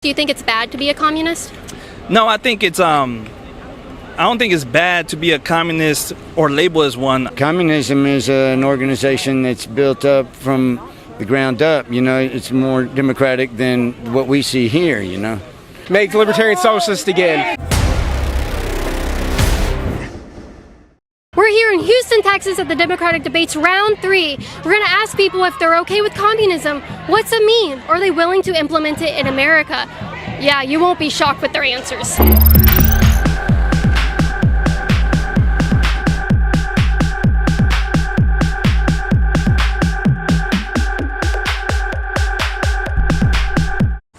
Do you think it's bad to be a communist? No, I think it's I don't think it's bad to be a communist or label as one. Communism is an organization that's built up from the ground up. You know, it's more democratic than what we see here, you know. Make libertarian socialist again. We're here in Houston, Texas at the Democratic Debates Round 3. We're going to ask people if they're okay with communism. What's it mean? Are they willing to implement it in America? Yeah, you won't be shocked with their answers.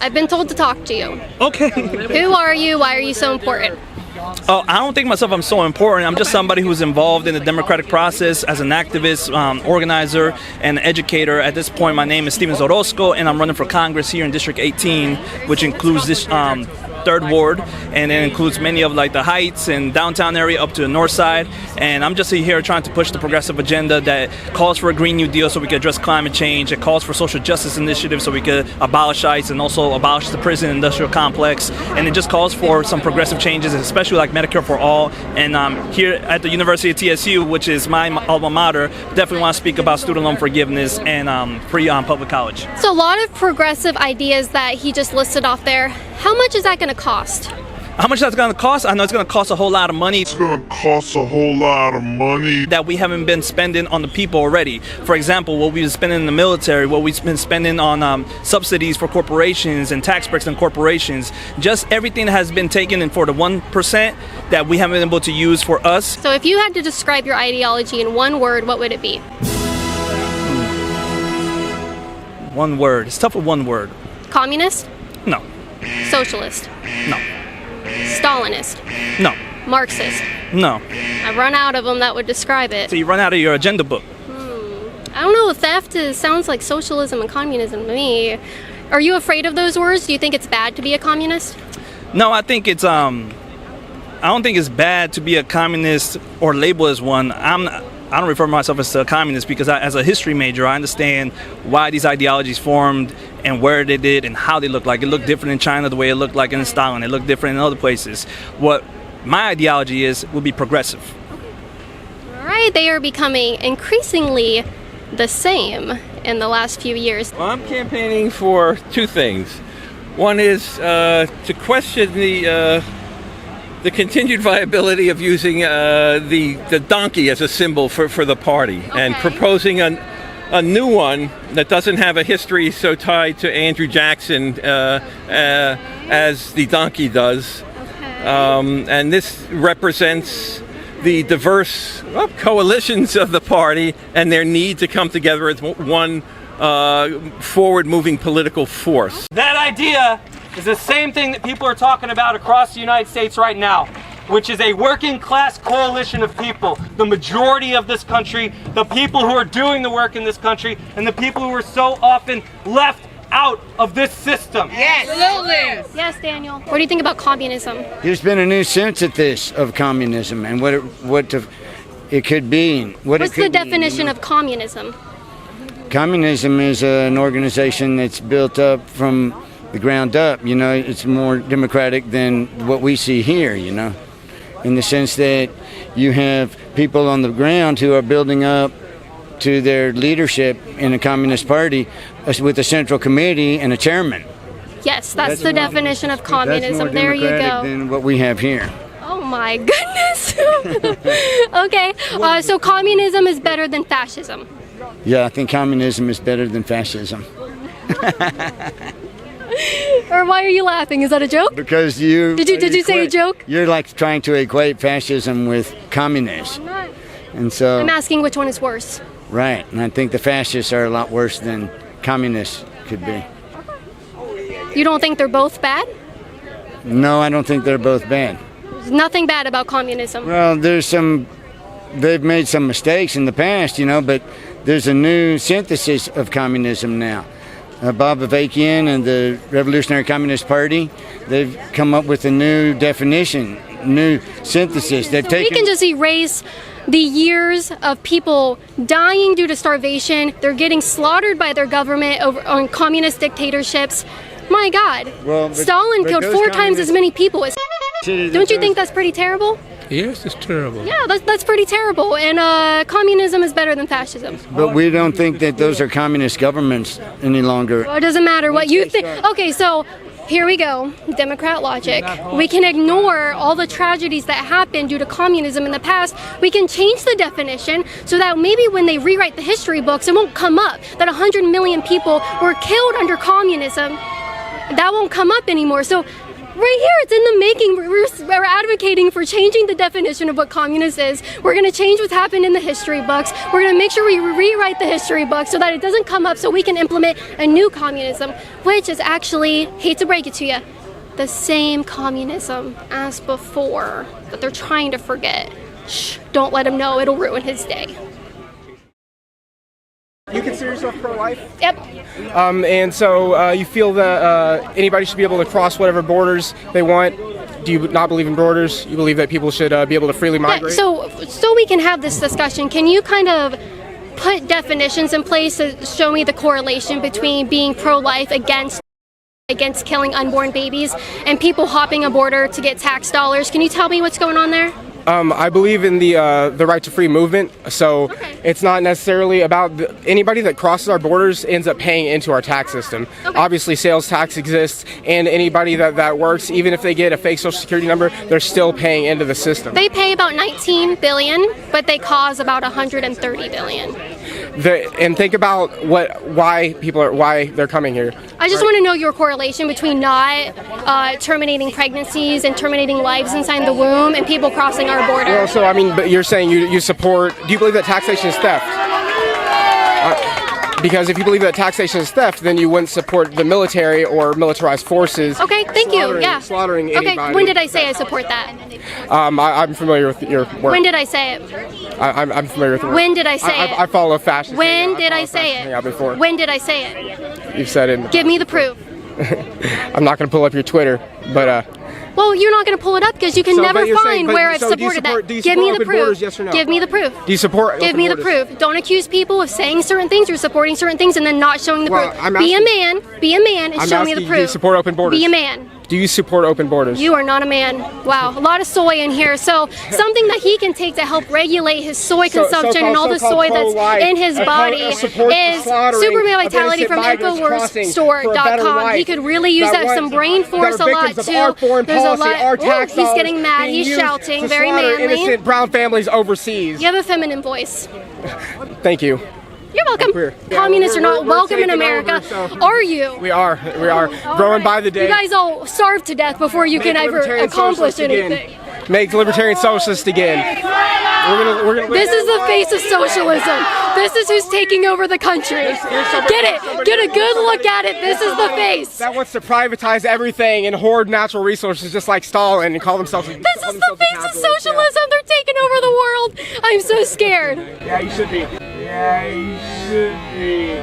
I've been told to talk to you. Okay. Who are you? Why are you so important? Oh, I don't think myself I'm so important. I'm just somebody who's involved in the democratic process as an activist, organizer, and educator. At this point, my name is Steven Zorosco, and I'm running for Congress here in District 18, which includes this third ward, and it includes many of like the Heights and downtown area up to the north side. And I'm just here trying to push the progressive agenda that calls for a Green New Deal so we can address climate change. It calls for social justice initiatives so we could abolish ICE and also abolish the prison industrial complex. And it just calls for some progressive changes, especially like Medicare for all. And here at the University of TSU, which is my alma mater, definitely want to speak about student loan forgiveness and free public college. So a lot of progressive ideas that he just listed off there. How much is that going to cost? How much that's going to cost? I know it's going to cost a whole lot of money. It's going to cost a whole lot of money that we haven't been spending on the people already. For example, what we've been spending in the military, what we've been spending on subsidies for corporations and tax breaks on corporations. Just everything has been taken in for the 1% that we haven't been able to use for us. So if you had to describe your ideology in one word, what would it be? One word. It's tough with one word. Communist? No. Socialist? No. Stalinist? No. Marxist? No. I've run out of them that would describe it. So you run out of your agenda book. I don't know, theft sounds like socialism and communism to me. Are you afraid of those words? Do you think it's bad to be a communist? No, I think it's I don't think it's bad to be a communist or label as one. I don't refer to myself as a communist because as a history major, I understand why these ideologies formed and where they did and how they look like. It looked different in China the way it looked like in Stalin. It looked different in other places. What my ideology will be progressive. All right, they are becoming increasingly the same in the last few years. Well, I'm campaigning for two things. One is to question the continued viability of using the donkey as a symbol for the party, and proposing a new one that doesn't have a history so tied to Andrew Jackson as the donkey does. And this represents the diverse coalitions of the party and their need to come together as one forward-moving political force. That idea is the same thing that people are talking about across the United States right now, which is a working class coalition of people, the majority of this country, the people who are doing the work in this country, and the people who are so often left out of this system. Yes, absolutely. Yes, Daniel. What do you think about communism? There's been a new synthesis of communism and what it could be. What's the definition of communism? Communism is an organization that's built up from the ground up. You know, it's more democratic than what we see here, you know, in the sense that you have people on the ground who are building up to their leadership in a communist party with a central committee and a chairman. Yes, that's the definition of communism. There you go. Than what we have here. Oh my goodness. Okay, so communism is better than fascism. Yeah, I think communism is better than fascism. Or why are you laughing? Is that a joke? Because Did you say a joke? You're like trying to equate fascism with communists. I'm not. And so I'm asking which one is worse. Right, and I think the fascists are a lot worse than communists could be. You don't think they're both bad? No, I don't think they're both bad. There's nothing bad about communism. Well, they've made some mistakes in the past, you know, but there's a new synthesis of communism now. Bob Avakian and the Revolutionary Communist Party, they've come up with a new definition, new synthesis. We can just erase the years of people dying due to starvation. They're getting slaughtered by their government on communist dictatorships. My God. Well, Stalin killed those 4 times as communists- many people as. Don't you think that's pretty terrible? Yes, it's terrible. Yeah, that's pretty terrible. And communism is better than fascism. But we don't think that those are communist governments any longer. Well, it doesn't matter what you think. Okay, so here we go. Democrat logic. We can ignore all the tragedies that happened due to communism in the past. We can change the definition so that maybe when they rewrite the history books, it won't come up that 100 million people were killed under communism. That won't come up anymore. So right here, it's in the making. We're advocating for changing the definition of what communist is. We're going to change what's happened in the history books. We're going to make sure we rewrite the history books so that it doesn't come up, so we can implement a new communism, which is actually, hate to break it to you, the same communism as before that they're trying to forget. Shh, don't let him know. It'll ruin his day. You consider yourself pro-life? Yep. And so you feel that anybody should be able to cross whatever borders they want. Do you not believe in borders? You believe that people should be able to freely migrate? Yeah, so we can have this discussion. Can you kind of put definitions in place to show me the correlation between being pro-life against killing unborn babies and people hopping a border to get tax dollars? Can you tell me what's going on there? I believe in the right to free movement, so it's not necessarily about anybody that crosses our borders ends up paying into our tax system. Obviously, sales tax exists, and anybody that works, even if they get a fake social security number, they're still paying into the system. They pay about 19 billion, but they cause about 130 billion. And think about why they're coming here. I just want to know your correlation between not terminating pregnancies and terminating lives inside the womb and people crossing our border. Well, so I mean, but you're saying you support. Do you believe that taxation is theft? Because if you believe that taxation is theft, then you wouldn't support the military or militarized forces. Okay, thank you. Yeah. Slaughtering anybody. Okay, when did I say I support that? I'm familiar with your work. When did I say it? I'm familiar with your work. When did I say it? I follow fascists. When did I say it? Hangout before. When did I say it? You've said it. Give me the proof. I'm not going to pull up your Twitter, but. Well, you're not going to pull it up because you can never find where I've supported that. Give me the proof. Borders, yes or no? Give me the proof. Do you support? Give me the proof. Don't accuse people of saying certain things or supporting certain things and then not showing the proof. Be a man and show me the proof. Do you support open borders? Be a man. Do you support open borders? You are not a man. Wow, a lot of soy in here. So something that he can take to help regulate his soy consumption and all the soy that's in his body is super male vitality from InfoWarsStore.com. He could really use that some brain force a lot too. There's a lot. Ooh, he's getting mad. He's shouting. Very manly. Innocent brown families overseas. You have a feminine voice. Thank you. You're welcome. Communists are not welcome in America. Are you? We are. Growing by the day. You guys all starve to death before you can ever accomplish anything. Make libertarian socialist again. This is the face of socialism. This is who's taking over the country. Get it. Get a good look at it. This is the face. That wants to privatize everything and hoard natural resources just like Stalin and call themselves. This is the face of socialism. They're taking over the world. I'm so scared. Yeah, you should be. Yeah, you should be.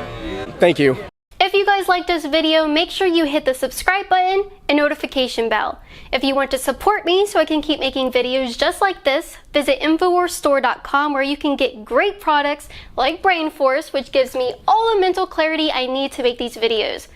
Thank you. If you guys like this video, make sure you hit the subscribe button and notification bell. If you want to support me so I can keep making videos just like this, visit InfoWarsStore.com where you can get great products like Brain Force, which gives me all the mental clarity I need to make these videos.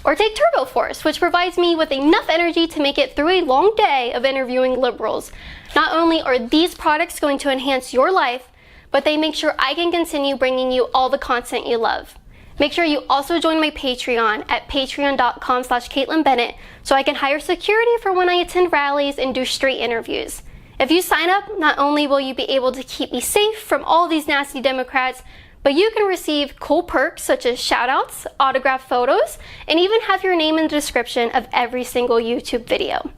Or take Turbo Force, which provides me with enough energy to make it through a long day of interviewing liberals. Not only are these products going to enhance your life, but they make sure I can continue bringing you all the content you love. Make sure you also join my Patreon at patreon.com/CaitlinBennett so I can hire security for when I attend rallies and do street interviews. If you sign up, not only will you be able to keep me safe from all these nasty Democrats, but you can receive cool perks such as shoutouts, autographed photos, and even have your name in the description of every single YouTube video.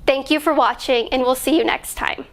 Thank you for watching, and we'll see you next time.